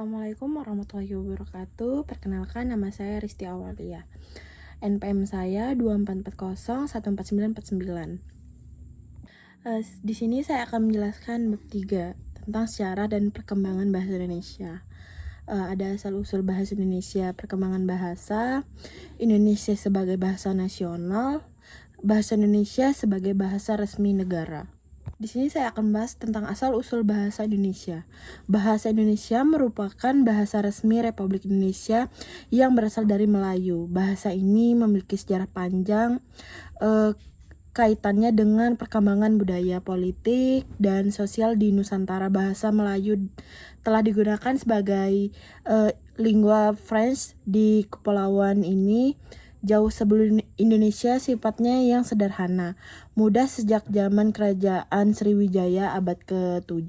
Assalamualaikum warahmatullahi wabarakatuh. Perkenalkan, nama saya Risti Awalia. NPM saya 2440149949. Di sini saya akan menjelaskan bab 3 tentang sejarah dan perkembangan bahasa Indonesia. Ada asal-usul bahasa Indonesia, perkembangan bahasa, Indonesia sebagai bahasa nasional, bahasa Indonesia sebagai bahasa resmi negara. Di sini saya akan membahas tentang asal-usul bahasa Indonesia. Bahasa Indonesia merupakan bahasa resmi Republik Indonesia yang berasal dari Melayu. Bahasa ini memiliki sejarah panjang, kaitannya dengan perkembangan budaya, politik, dan sosial di Nusantara. Bahasa Melayu telah digunakan sebagai lingua franca di kepulauan ini jauh sebelum Indonesia. Sifatnya yang sederhana, mudah sejak zaman Kerajaan Sriwijaya abad ke-7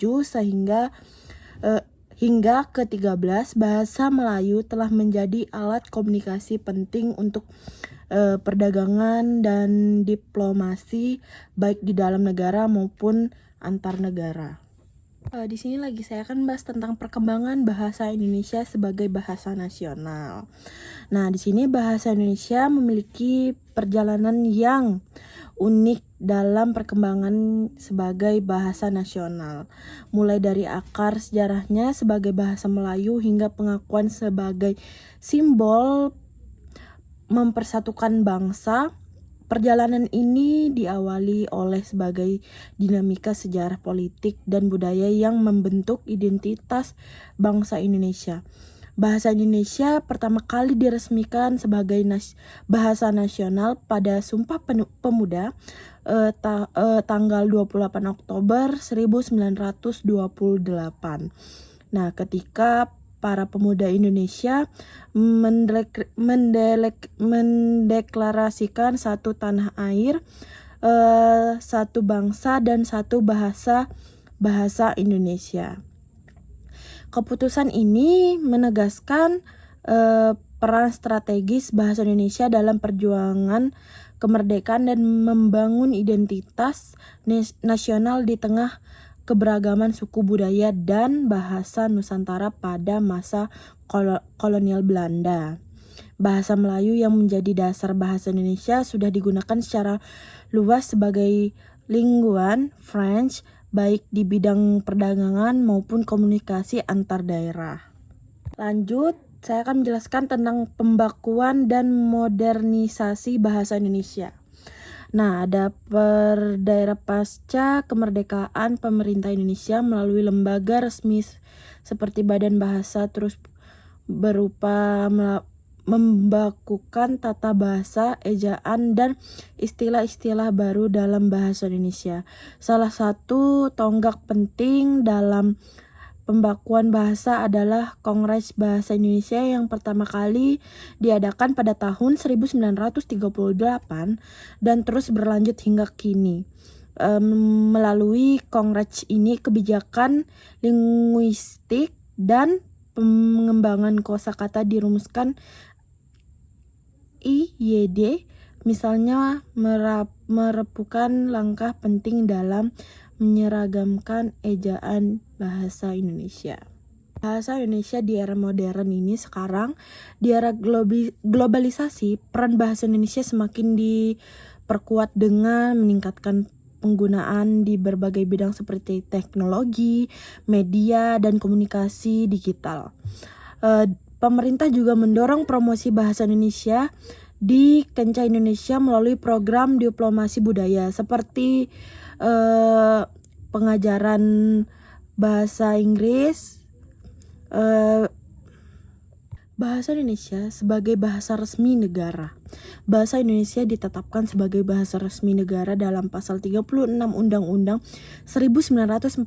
hingga ke-13. Bahasa Melayu telah menjadi alat komunikasi penting untuk perdagangan dan diplomasi baik di dalam negara maupun antar negara. Di sini lagi saya akan membahas tentang perkembangan bahasa Indonesia sebagai bahasa nasional. Nah, di sini bahasa Indonesia memiliki perjalanan yang unik dalam perkembangan sebagai bahasa nasional. Mulai dari akar sejarahnya sebagai bahasa Melayu hingga pengakuan sebagai simbol mempersatukan bangsa. Perjalanan ini diawali oleh sebagai dinamika sejarah politik dan budaya yang membentuk identitas bangsa Indonesia. Bahasa Indonesia pertama kali diresmikan sebagai bahasa nasional pada Sumpah Pemuda tanggal 28 Oktober 1928. Nah, ketika para pemuda Indonesia mendeklarasikan satu tanah air, satu bangsa dan satu bahasa Indonesia. Keputusan ini menegaskan peran strategis bahasa Indonesia dalam perjuangan kemerdekaan dan membangun identitas nasional di tengah keberagaman suku budaya dan bahasa Nusantara pada masa kolonial Belanda. Bahasa Melayu yang menjadi dasar bahasa Indonesia sudah digunakan secara luas sebagai lingua franca baik di bidang perdagangan maupun komunikasi antar daerah. Lanjut, saya akan menjelaskan tentang pembakuan dan modernisasi bahasa Indonesia. Nah, ada per daerah pasca kemerdekaan, pemerintah Indonesia melalui lembaga resmi seperti Badan Bahasa terus berupa membakukan tata bahasa, ejaan, dan istilah-istilah baru dalam bahasa Indonesia. Salah satu tonggak penting dalam pembakuan bahasa adalah Kongres Bahasa Indonesia yang pertama kali diadakan pada tahun 1938 dan terus berlanjut hingga kini. Melalui kongres ini kebijakan linguistik dan pengembangan kosakata dirumuskan IYD, misalnya merupakan langkah penting dalam menyeragamkan ejaan bahasa Indonesia. Bahasa Indonesia di era modern ini sekarang, di era globalisasi, peran bahasa Indonesia semakin diperkuat dengan meningkatkan penggunaan di berbagai bidang seperti teknologi, media, dan komunikasi digital. Pemerintah juga mendorong promosi bahasa Indonesia di kancah Indonesia melalui program diplomasi budaya seperti pengajaran bahasa Inggris, bahasa Indonesia sebagai bahasa resmi negara. Bahasa Indonesia ditetapkan sebagai bahasa resmi negara dalam pasal 36 Undang-Undang 1945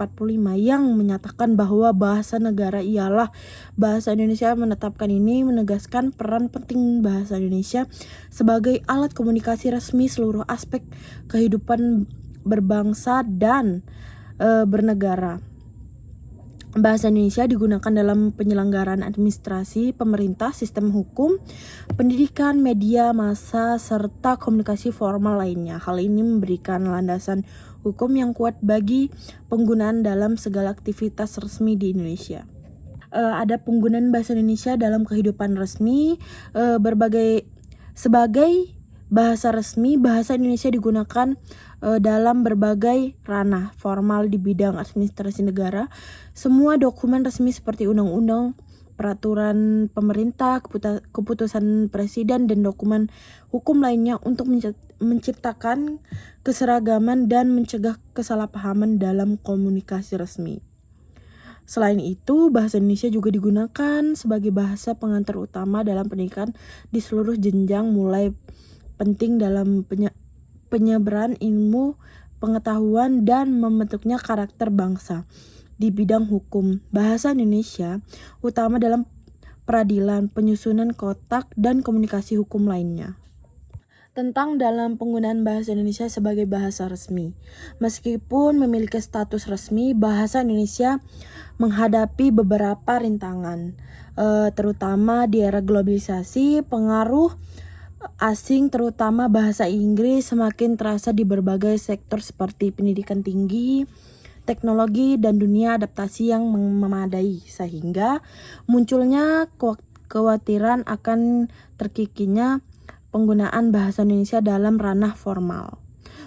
yang menyatakan bahwa bahasa negara ialah bahasa Indonesia. Menetapkan ini menegaskan peran penting bahasa Indonesia sebagai alat komunikasi resmi seluruh aspek kehidupan berbangsa dan bernegara. Bahasa Indonesia digunakan dalam penyelenggaraan administrasi, pemerintah, sistem hukum, pendidikan, media massa, serta komunikasi formal lainnya. Hal ini memberikan landasan hukum yang kuat bagi penggunaan dalam segala aktivitas resmi di Indonesia. ada penggunaan bahasa Indonesia dalam kehidupan resmi. Sebagai bahasa resmi, bahasa Indonesia digunakan dalam berbagai ranah formal di bidang administrasi negara. Semua dokumen resmi seperti undang-undang, peraturan pemerintah, keputusan presiden, dan dokumen hukum lainnya untuk menciptakan keseragaman dan mencegah kesalahpahaman dalam komunikasi resmi. Selain itu, bahasa Indonesia juga digunakan sebagai bahasa pengantar utama dalam pendidikan di seluruh jenjang, mulai penting dalam penyebaran ilmu pengetahuan dan membentuknya karakter bangsa. Di bidang hukum, bahasa Indonesia utama dalam peradilan, penyusunan kotak, dan komunikasi hukum lainnya. Tentang dalam penggunaan bahasa Indonesia sebagai bahasa resmi. Meskipun memiliki status resmi, bahasa Indonesia menghadapi beberapa rintangan, terutama di era globalisasi. Pengaruh asing, terutama bahasa Inggris, semakin terasa di berbagai sektor seperti pendidikan tinggi, teknologi, dan dunia adaptasi yang memadai, sehingga munculnya kekhawatiran akan terkikinya penggunaan bahasa Indonesia dalam ranah formal.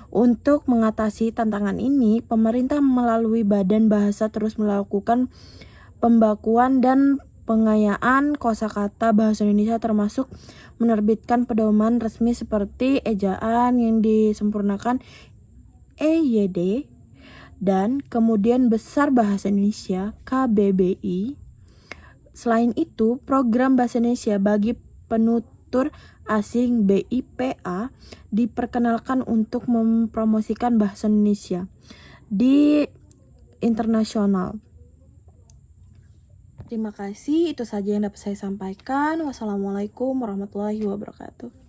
Untuk mengatasi tantangan ini, pemerintah melalui Badan Bahasa terus melakukan pembakuan dan pengayaan kosakata bahasa Indonesia, termasuk menerbitkan pedoman resmi seperti ejaan yang disempurnakan EYD dan Kemudian Besar Bahasa Indonesia KBBI. Selain itu, program Bahasa Indonesia bagi penutur asing BIPA diperkenalkan untuk mempromosikan bahasa Indonesia di internasional. Terima kasih, itu saja yang dapat saya sampaikan. Wassalamualaikum warahmatullahi wabarakatuh.